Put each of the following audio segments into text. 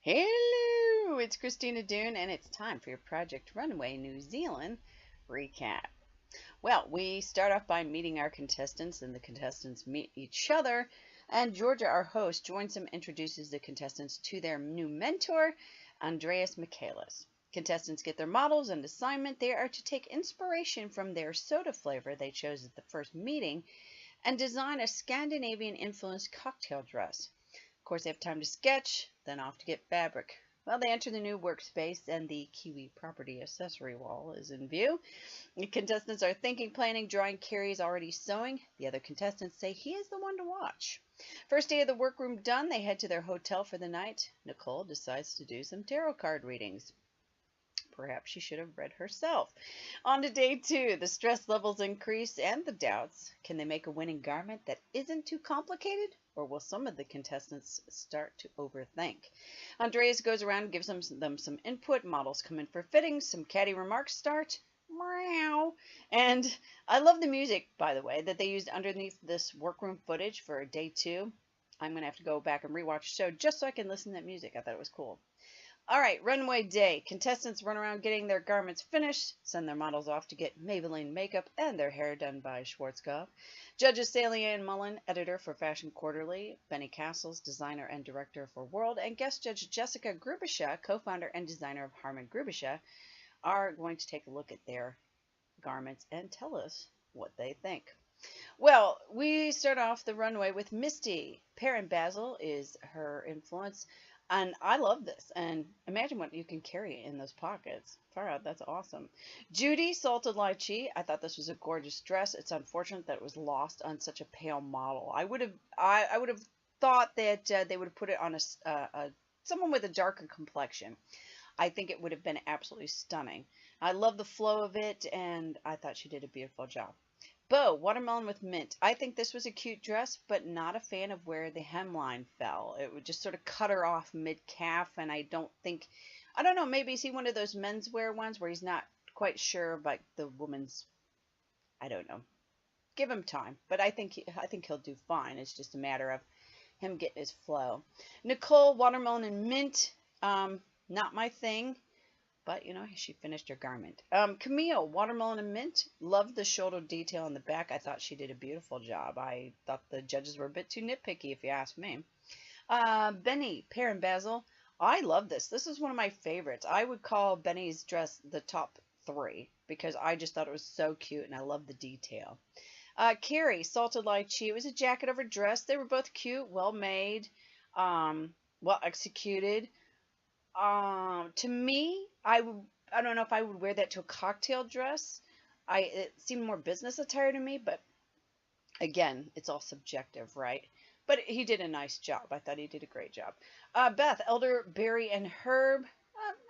Hello, it's Christina Doon, and it's time for your Project Runway New Zealand recap. Well, we start off by meeting our contestants, and the contestants meet each other. And Georgia, our host, joins them, introduces the contestants to their new mentor, Andreas Michaelis. Contestants get their models and assignment. They are to take inspiration from their soda flavor they chose at the first meeting and design a Scandinavian-influenced cocktail dress. Of course, they have time to sketch, then off to get fabric. Well, they enter the new workspace, and the Kiwi property accessory wall is in view. The contestants are thinking, planning, drawing. Carrie is already sewing. The other contestants say he is the one to watch. First day of the workroom done, they head to their hotel for the night. Nicole decides to do some tarot card readings. Perhaps she should have read herself. On to day 2, the stress levels increase and the doubts. Can they make a winning garment that isn't too complicated? Or will some of the contestants start to overthink? Andreas goes around and gives them some input. Models come in for fittings. Some catty remarks start. Meow. And I love the music, by the way, that they used underneath this workroom footage for day 2. I'm going to have to go back and rewatch the show just so I can listen to that music. I thought it was cool. All right, runway day. Contestants run around getting their garments finished, send their models off to get Maybelline makeup and their hair done by Schwarzkopf. Judges Celia and Mullen, editor for Fashion Quarterly, Benny Castles, designer and director for World, and guest judge Jessica Grubisha, co-founder and designer of Harman Grubisha, are going to take a look at their garments and tell us what they think. Well, we start off the runway with Misty. Perrin Basil is her influence. And I love this. And imagine what you can carry in those pockets. Far out, that's awesome. Judy, Salted Lychee. I thought this was a gorgeous dress. It's unfortunate that it was lost on such a pale model. I would have thought that they would have put it on someone with a darker complexion. I think it would have been absolutely stunning. I love the flow of it, and I thought she did a beautiful job. Bo, Watermelon with Mint. I think this was a cute dress, but not a fan of where the hemline fell. It would just sort of cut her off mid-calf, and I don't know, maybe is he one of those menswear ones where he's not quite sure about the woman's, I don't know. Give him time, but I think he'll do fine. It's just a matter of him getting his flow. Nicole, Watermelon and Mint. Not my thing. But, you know, she finished her garment. Camille, Watermelon and Mint. Loved the shoulder detail on the back. I thought she did a beautiful job. I thought the judges were a bit too nitpicky, if you ask me. Benny, Perrin Basil. I love this. This is one of my favorites. I would call Benny's dress the top 3 because I just thought it was so cute and I love the detail. Carrie, Salted Lychee. It was a jacket over dress. They were both cute, well made, well executed. To me, I don't know if I would wear that to a cocktail dress. It seemed more business attire to me, but again, it's all subjective, right? But he did a nice job. I thought he did a great job. Beth, Elderberry and Herb.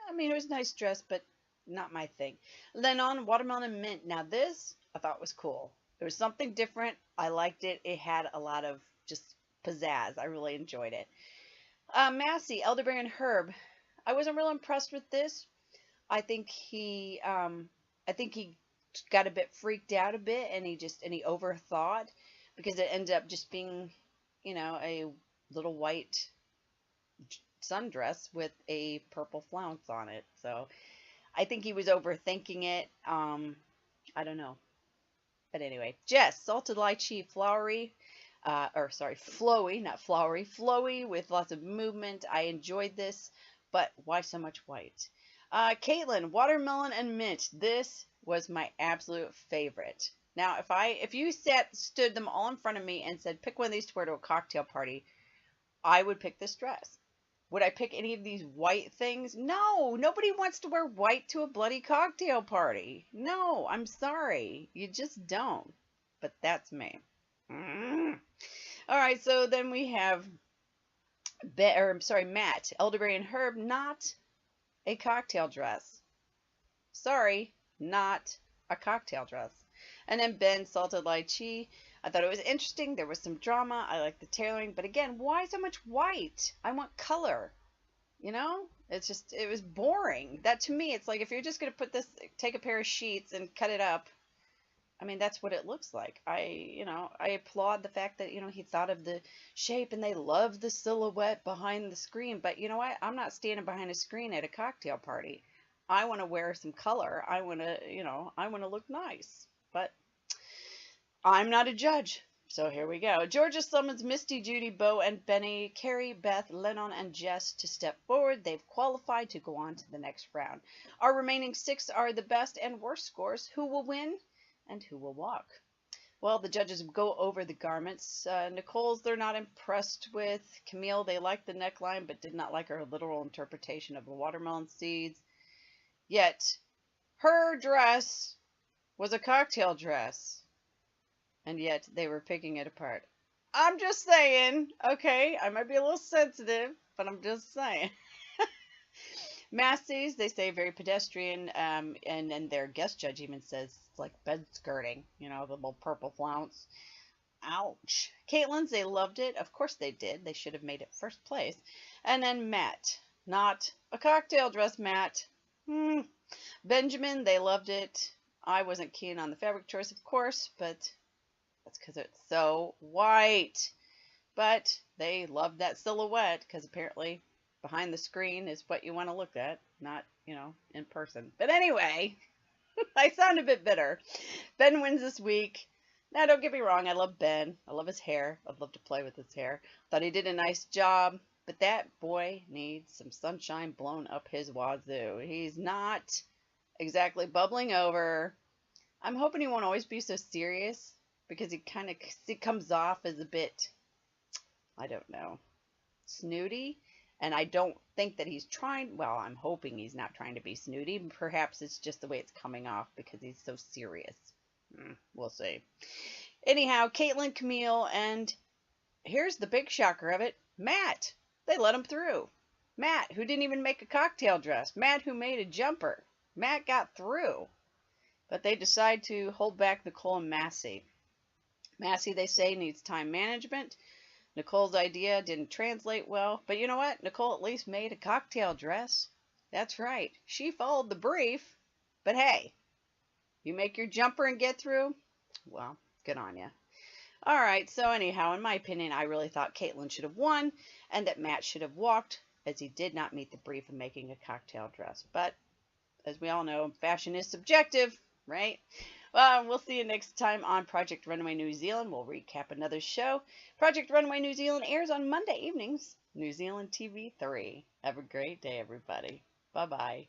I mean, it was a nice dress, but not my thing. Lennon, Watermelon and Mint. Now this, I thought was cool. There was something different. I liked it. It had a lot of just pizzazz. I really enjoyed it. Massey, Elderberry and Herb. I wasn't real impressed with this. I think he got a bit freaked out a bit, and he overthought because it ended up just being, you know, a little white sundress with a purple flounce on it. So I think he was overthinking it. I don't know. But anyway, Jess, Salted Lychee, flowery. Flowy, not flowery. Flowy with lots of movement. I enjoyed this. But why so much white? Caitlin, Watermelon and Mint. This was my absolute favorite. Now, if you stood them all in front of me and said, pick one of these to wear to a cocktail party, I would pick this dress. Would I pick any of these white things? No, nobody wants to wear white to a bloody cocktail party. No, I'm sorry. You just don't. But that's me. All right, so then we have Matt, Elderberry and Herb, not a cocktail dress. Sorry, not a cocktail dress. And then Ben, Salted Lychee. I thought it was interesting. There was some drama. I like the tailoring. But again, why so much white? I want color. You know? It was boring. That to me, it's like if you're just going to take a pair of sheets and cut it up, I mean, that's what it looks like. I applaud the fact that, he thought of the shape and they love the silhouette behind the screen. But you know what? I'm not standing behind a screen at a cocktail party. I want to wear some color. I want to look nice. But I'm not a judge. So here we go. Georgia summons Misty, Judy, Bo, and Benny, Carrie, Beth, Lennon, and Jess to step forward. They've qualified to go on to the next round. Our remaining 6 are the best and worst scores. Who will win and who will walk? Well, the judges go over the garments. Nicole's they're not impressed with. Camille, they like the neckline but did not like her literal interpretation of the watermelon seeds. Yet, her dress was a cocktail dress. And yet they were picking it apart. I'm just saying, okay, I might be a little sensitive, but I'm just saying. Massey's, they say very pedestrian, and then their guest judge even says it's like bed skirting, the little purple flounce. Ouch. Caitlin's, they loved it. Of course they did. They should have made it first place. And then Matt, not a cocktail dress, Matt. Benjamin, they loved it. I wasn't keen on the fabric choice, of course, but that's because it's so white. But they loved that silhouette because apparently behind the screen is what you want to look at, not, in person. But anyway, I sound a bit bitter. Ben wins this week. Now, don't get me wrong. I love Ben. I love his hair. I'd love to play with his hair. Thought he did a nice job. But that boy needs some sunshine blown up his wazoo. He's not exactly bubbling over. I'm hoping he won't always be so serious, because he comes off as a bit, I don't know, snooty. And I don't think that he's trying, well, I'm hoping he's not trying to be snooty. Perhaps it's just the way it's coming off because he's so serious. We'll see. Anyhow, Caitlin, Camille, and here's the big shocker of it, Matt. They let him through. Matt, who didn't even make a cocktail dress. Matt, who made a jumper. Matt got through. But they decide to hold back Nicole and Massey. Massey, they say, needs time management. Nicole's idea didn't translate well. But you know what? Nicole at least made a cocktail dress. That's right. She followed the brief. But hey, you make your jumper and get through? Well, good on you. All right, so anyhow, in my opinion, I really thought Caitlin should have won and that Matt should have walked, as he did not meet the brief of making a cocktail dress. But as we all know, fashion is subjective, right? Well, we'll see you next time on Project Runway New Zealand. We'll recap another show. Project Runway New Zealand airs on Monday evenings, New Zealand TV3. Have a great day, everybody. Bye-bye.